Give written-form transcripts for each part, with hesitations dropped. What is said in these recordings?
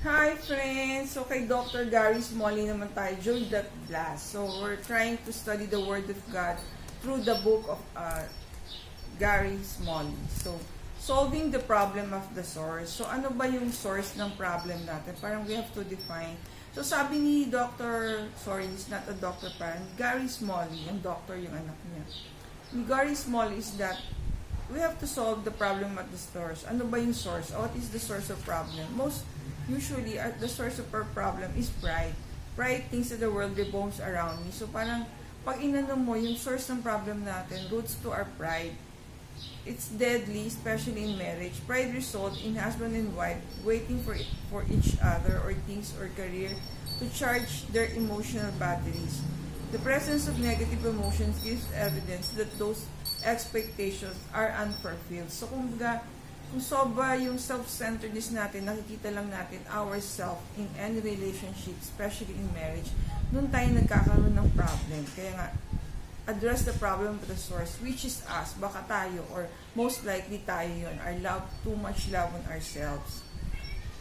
Hi friends! So kay Dr. Gary Smalley naman tayo during that class. So we're trying to study the Word of God through the book of Gary Smalley. So solving the problem of the source. So ano ba yung source ng problem natin? Parang we have to define. So sabi ni he's not a doctor parang, Gary Smalley, yung doctor yung anak niya. Ni Gary Smalley is that we have to solve the problem at the source. Ano ba yung source? What is the source of problem? Usually, the source of our problem is pride. Pride thinks that the world revolves around me. So parang, pag inano mo, yung source ng problem natin, roots to our pride. It's deadly, especially in marriage. Pride results in husband and wife waiting for each other or things or career to charge their emotional batteries. The presence of negative emotions gives evidence that those expectations are unfulfilled. So kung sobra yung self-centeredness natin, nakikita lang natin ourselves in any relationship, especially in marriage, doon tayo nagkakaroon ng problem. Kaya nga, address the problem to the source, which is us, baka tayo, or most likely tayo yun, too much love on ourselves.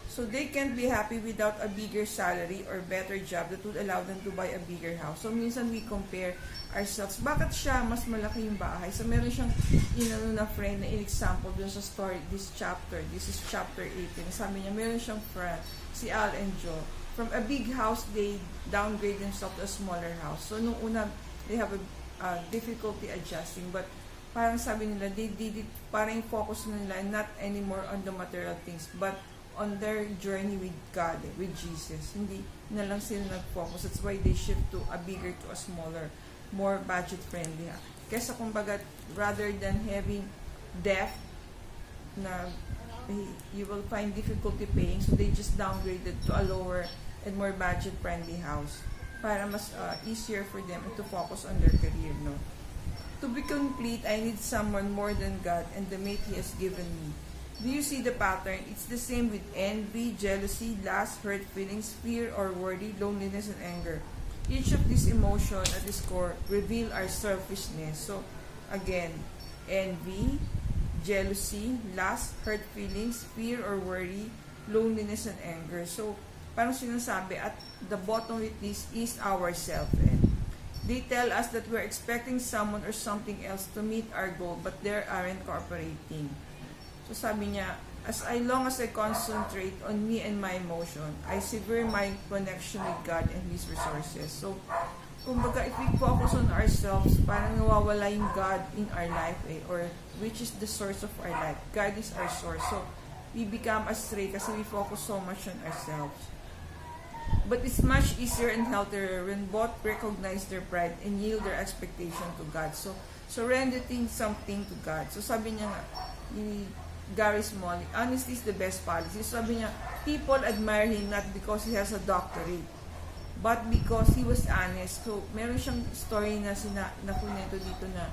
So they can't be happy without a bigger salary or better job that would allow them to buy a bigger house. So minsan we compare ourselves. Bakit siya mas malaki yung bahay? So meron siyang inano na friend na in-example dun sa story, this is chapter 18. Sabi niya, meron siyang friend, si Al and Joe. From a big house, they downgrade themselves to a smaller house. So nung una, they have a difficulty adjusting. But parang sabi nila, they did it, parang focus nila not anymore on the material things, but on their journey with God, with Jesus. Hindi na lang sila nag-focus. That's why they shift to a bigger to a smaller, more budget-friendly. Kesa kumbaga, rather than having debt na you will find difficulty paying, so they just downgraded to a lower and more budget-friendly house para mas easier for them to focus on their career. No? To be complete, I need someone more than God and the mate He has given me. Do you see the pattern? It's the same with envy, jealousy, lust, hurt feelings, fear or worry, loneliness, and anger. Each of these emotions at its core reveal our selfishness. So, again, envy, jealousy, lust, hurt feelings, fear or worry, loneliness, and anger. So, parang sinasabi, at the bottom of this is ourself. And they tell us that we're expecting someone or something else to meet our goal, but they aren't cooperating. So sabi niya, as long as I concentrate on me and my emotion, I sever my connection with God and His resources. So, kumbaga, if we focus on ourselves, parang nawawala yung God in our life, or which is the source of our life. God is our source. So, we become astray kasi we focus so much on ourselves. But it's much easier and healthier when both recognize their pride and yield their expectation to God. So, surrendering something to God. So, sabi niya nga, Gary Smalley, honesty is the best policy. So sabi niya, people admire him not because he has a doctorate, but because he was honest. So, meron siyang story na nakunento dito na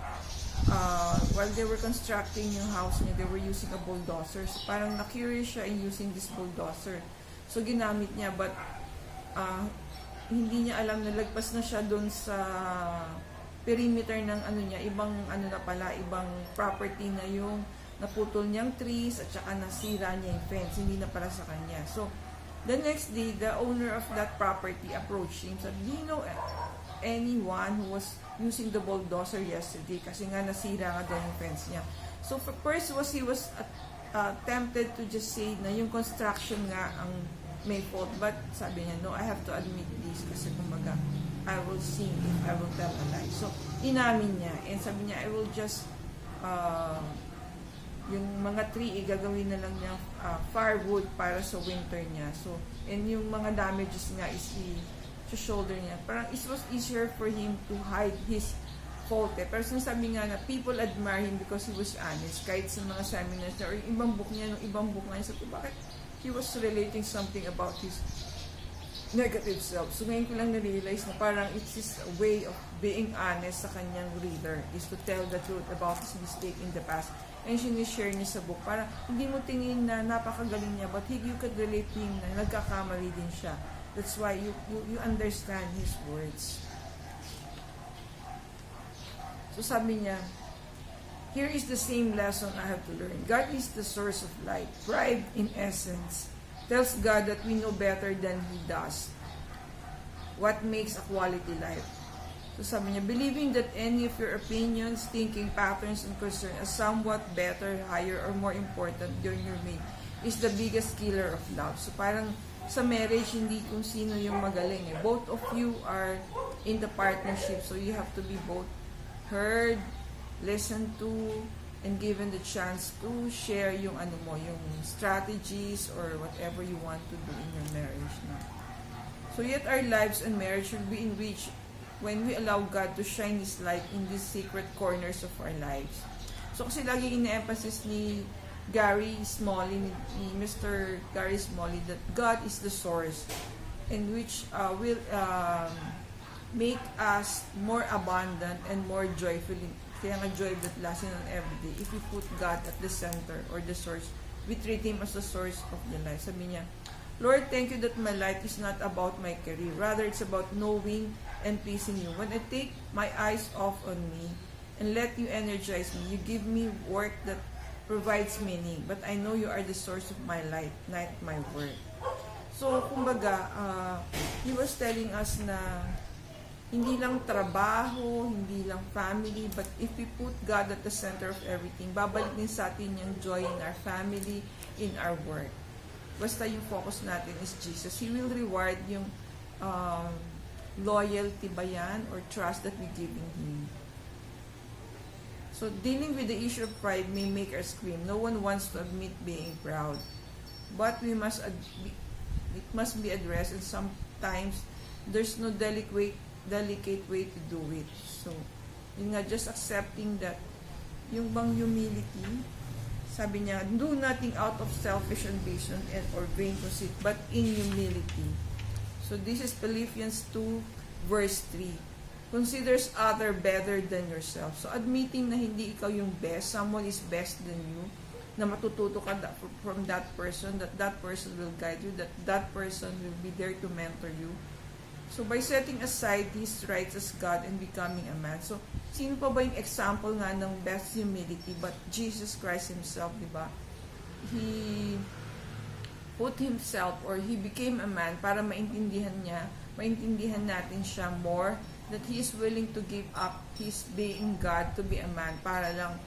while they were constructing yung house niya, they were using a bulldozer. So, parang na-curious siya in using this bulldozer. So, ginamit niya, but hindi niya alam na lagpas na siya doon sa perimeter ng ibang property na yung naputol niyang trees at saka nasira niya yung fence, hindi na para sa kanya. So, the next day, the owner of that property approached him. Sabi, do you know anyone who was using the bulldozer yesterday? Kasi nga nasira nga daw yung fence niya. So, first he was tempted to just say na yung construction nga ang may fault. But sabi niya, no, I have to admit this kasi kumbaga, I will sin if I will tell a lie. So, inamin niya. And sabi niya, I will just yung mga tree, gagawin na lang niya firewood para sa winter niya. So, and yung mga damages nga is sa shoulder niya. Parang it was easier for him to hide his fault. Pero sinasabi nga na people admire him because he was honest. Kahit sa mga seminars or yung ibang book niya, sabi, bakit he was relating something about his negative self. So, ngayon ko lang na-realize na parang it's his way of being honest sa kanyang reader is to tell the truth about his mistake in the past. And sinishare niya sa book. Para hindi mo tingin na napakagaling niya, but you could relate to him na nagkakamali din siya. That's why you understand his words. So sabi niya, here is the same lesson I have to learn. God is the source of life. Pride, in essence, tells God that we know better than He does what makes a quality life. So sabi niya, believing that any of your opinions, thinking patterns, and concern are somewhat better, higher, or more important during your mate is the biggest killer of love. So parang sa marriage, hindi kung sino yung magaling. Both of you are in the partnership. So you have to be both heard, listened to, and given the chance to share yung yung strategies or whatever you want to do in your marriage. No? So yet our lives and marriage should be enriched when we allow God to shine His light in these secret corners of our lives. So kasi lagi ina-emphasis ni Gary Smalley, ni Mr. Gary Smalley, that God is the source and which will make us more abundant and more joyful. Kaya nga joy that lasting on every day. If we put God at the center or the source, we treat Him as the source of the life. Sabi niya, Lord, thank you that my life is not about my career. Rather, it's about knowing and pleasing you. When I take my eyes off on me and let you energize me, you give me work that provides meaning. But I know you are the source of my life, not my work. So, kumbaga, he was telling us na hindi lang trabaho, hindi lang family, but if we put God at the center of everything, babalik din sa atin yung joy in our family, in our work. Basta yung focus natin is Jesus. He will reward yung loyalty ba yan or trust that we give in Him. So, dealing with the issue of pride may make us scream. No one wants to admit being proud. But it must be addressed, and sometimes there's no delicate way to do it. So, yun nga, just accepting that yung bang humility, sabi niya, do nothing out of selfish ambition and or vain conceit, but in humility. So this is Philippians 2 verse 3. Considers other better than yourself. So admitting na hindi ikaw yung best, someone is best than you, na matututo ka from that person, that person will guide you, that person will be there to mentor you. So by setting aside these rights as God and becoming a man. So sino pa ba yung example nga ng best humility but Jesus Christ Himself, di ba? He put Himself or He became a man para maintindihan natin siya more, that He is willing to give up His being God to be a man para lang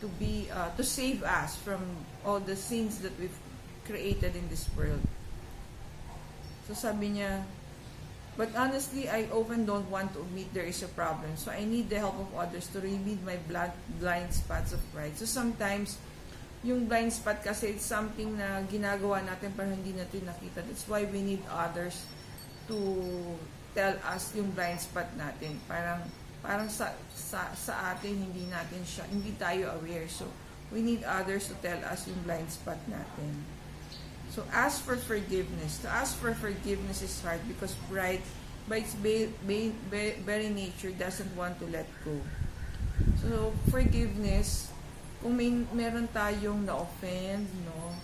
to save us from all the sins that we've created in this world. So sabi niya, but honestly, I often don't want to admit there is a problem. So I need the help of others to remove my blind spots of pride. So sometimes, yung blind spot kasi it's something na ginagawa natin pero hindi natin nakita. That's why we need others to tell us yung blind spot natin. Parang sa atin, hindi tayo aware. So we need others to tell us yung blind spot natin. So, ask for forgiveness. To ask for forgiveness is hard because pride, by its very nature, doesn't want to let go. So, forgiveness, kung meron tayong na-offend, no?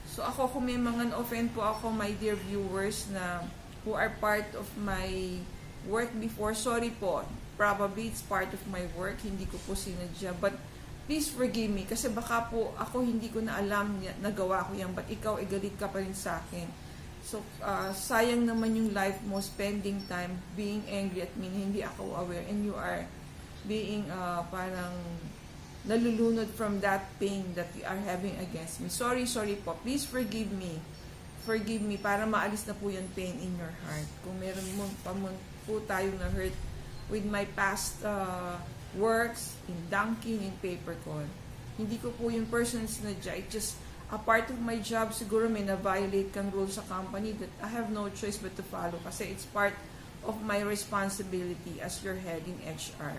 So, kung may mga na-offend po ako, my dear viewers, na who are part of my work before, sorry po. Probably it's part of my work, hindi ko po sinadya. But, please forgive me kasi baka po ako hindi ko na alam nagawa ko yan but ikaw galit ka pa rin sa akin. So, sayang naman yung life mo spending time being angry at me, hindi ako aware and you are being parang nalulunod from that pain that you are having against me. Sorry po. Please forgive me. Forgive me para maalis na po yung pain in your heart. Kung meron po tayong na-hurt with my past works, in dunking, in paper call. Hindi ko po yung person sinadya. It's just a part of my job. Siguro may na-violate kang rules sa company that I have no choice but to follow kasi it's part of my responsibility as your head in HR.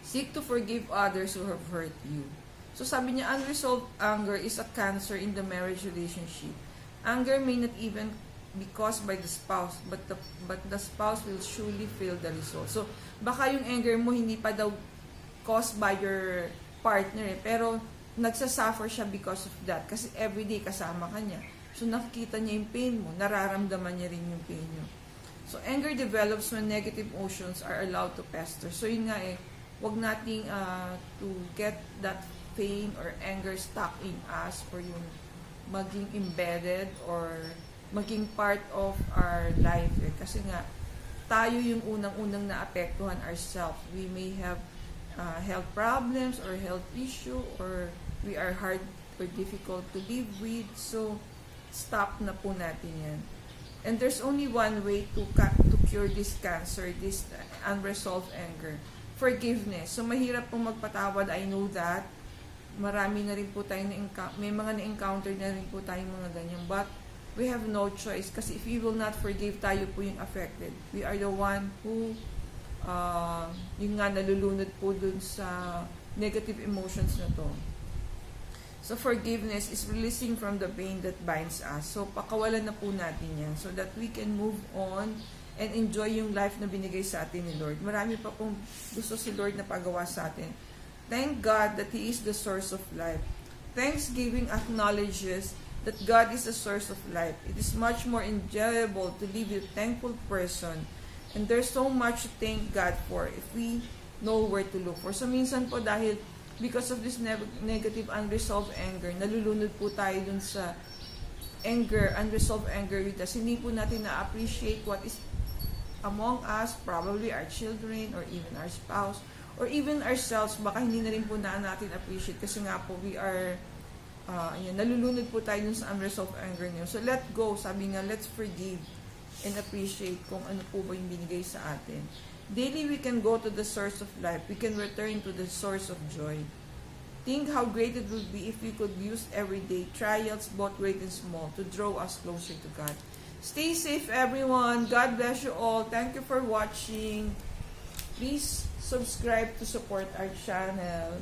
Seek to forgive others who have hurt you. So sabi niya, unresolved anger is a cancer in the marriage relationship. Anger may not even be caused by the spouse, but the spouse will surely feel the result. So, baka yung anger mo hindi pa daw caused by your partner, pero nagsasuffer siya because of that. Kasi everyday kasama ka niya. So, nakikita niya yung pain mo, nararamdaman niya rin yung pain niyo. So, anger develops when negative emotions are allowed to fester. So, yun nga wag nating to get that pain or anger stuck in us or yung maging embedded or maging part of our life. Kasi nga, tayo yung unang-unang naapektuhan ourselves. We may have health problems or health issue or we are hard or difficult to live with. So, stop na po natin yan. And there's only one way to cure this cancer, this unresolved anger. Forgiveness. So, mahirap pong magpatawad. I know that. Marami na rin po tayo may mga na-encounter na rin po tayong mga ganyan. But, we have no choice. Kasi if we will not forgive, tayo po yung affected. We are the one who, yung nga nalulunod po dun sa negative emotions na to. So, forgiveness is releasing from the pain that binds us. So, pakawalan na po natin yan so that we can move on and enjoy yung life na binigay sa atin ni Lord. Marami pa pong gusto si Lord na pagawa sa atin. Thank God that He is the source of life. Thanksgiving acknowledges that God is the source of life. It is much more enjoyable to live with a thankful person. And there's so much to thank God for if we know where to look for. So, minsan po dahil because of this negative unresolved anger, nalulunod po tayo dun sa anger, unresolved anger with us. Hindi po natin na-appreciate what is among us, probably our children or even our spouse or even ourselves. Baka hindi na rin po natin appreciate kasi nga po we are nalulunod po tayo dun sa unresolved anger niyo. So let go, sabi nga, let's forgive and appreciate kung ano po ba yung binigay sa atin. Daily we can go to the source of life. We can return to the source of joy. Think how great it would be if we could use everyday trials, both great and small, to draw us closer to God. Stay safe, everyone. God bless you all. Thank you for watching. Please subscribe to support our channel.